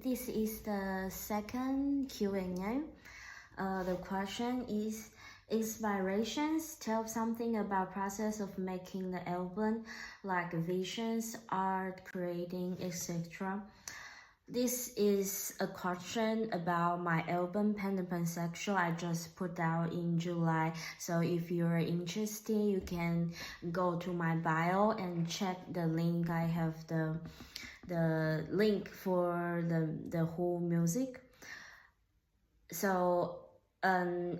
this is the second Q&A. The question is, inspirations tell something about process of making the album, like visions, art, creating, etc. This is a question about my album Pen and Pansexual I just put out in July. So if you're interested, you can go to my bio and check the link. I have the link for the whole music. So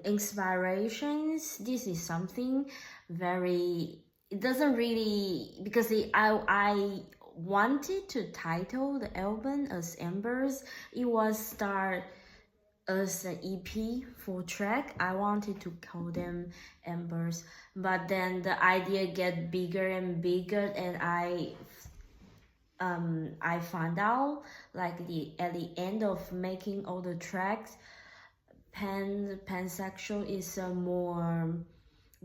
inspirations, this is something very, it doesn't really, because I wanted to title the album as Embers. It was start as an EP 4-track. I wanted to call them Embers, but then the idea get bigger and bigger, and I found out like at the end of making all the tracks, pansexual is a more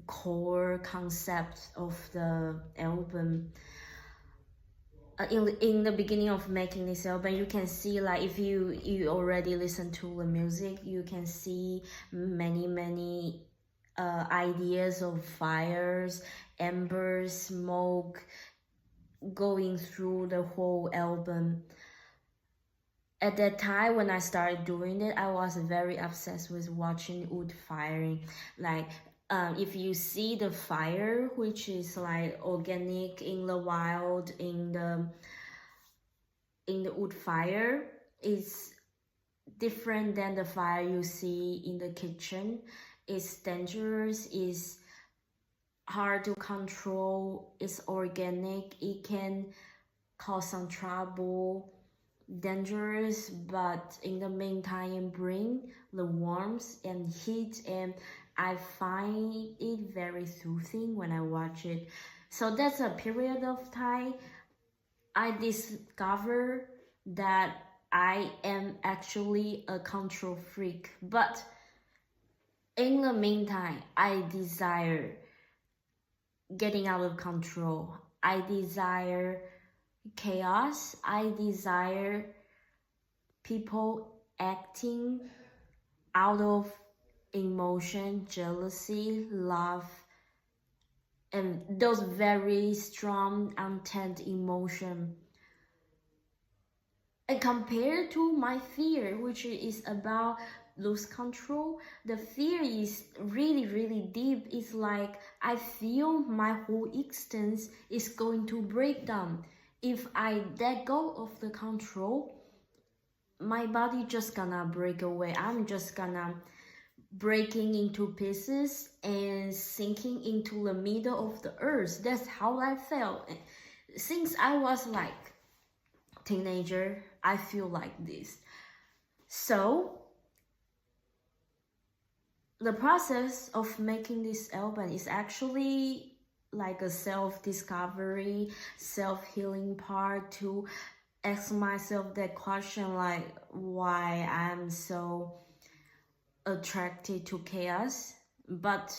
core concept of the album. In the beginning of making this album, you can see, like, if you already listen to the music, you can see many ideas of fires, embers, smoke going through the whole album. At that time when I started doing it, I was very obsessed with watching wood firing. Like if you see the fire, which is like organic in the wild, in the wood fire, is different than the fire you see in the kitchen. It's dangerous, it's hard to control, it's organic, it can cause some trouble, dangerous, but in the meantime bring the warmth and heat, and I find it very soothing when I watch it. So that's a period of time I discover that I am actually a control freak, but in the meantime I desire getting out of control. I desire chaos. I desire people acting out of emotion, jealousy, love, and those very strong, intense emotion. And compared to my fear, which is about lose control, the fear is really deep. It's like I feel my whole existence is going to break down. If I let go of the control, my body just gonna break away. I'm just gonna breaking into pieces and sinking into the middle of the earth. That's how I felt. Since I was like teenager, I feel like this. So the process of making this album is actually like a self-discovery, self-healing part, to ask myself that question, like why I'm so attracted to chaos, but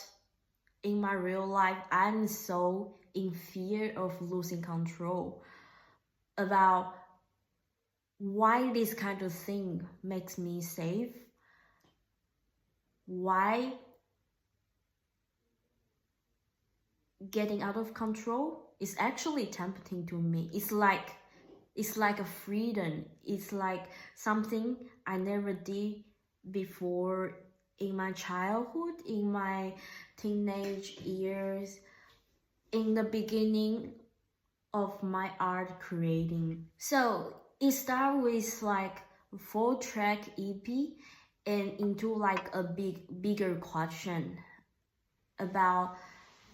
in my real life I'm so in fear of losing control. About why this kind of thing makes me safe, why getting out of control is actually tempting to me. It's like a freedom. It's like something I never did before in my childhood, in my teenage years, in the beginning of my art creating. So it started with like 4-track EP and into like a bigger question about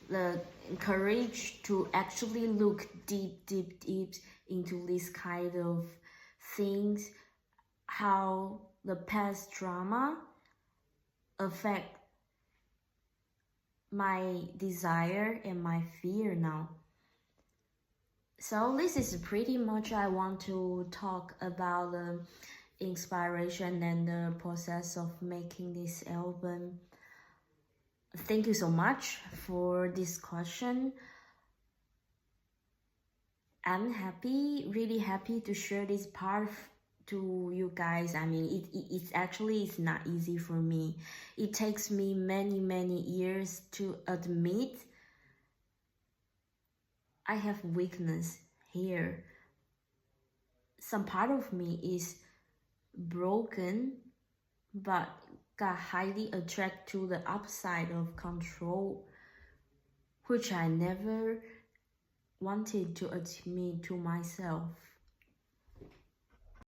the courage to actually look deep into this kind of things, how the past trauma affect my desire and my fear now. So this is pretty much I want to talk about the inspiration and the process of making this album. Thank you so much for this question. I'm happy, really happy to share this part to you guys. I mean, it's actually it's not easy for me. It takes me many years to admit I have weakness here. Some part of me is broken, but got highly attracted to the upside of control, which I never wanted to admit to myself.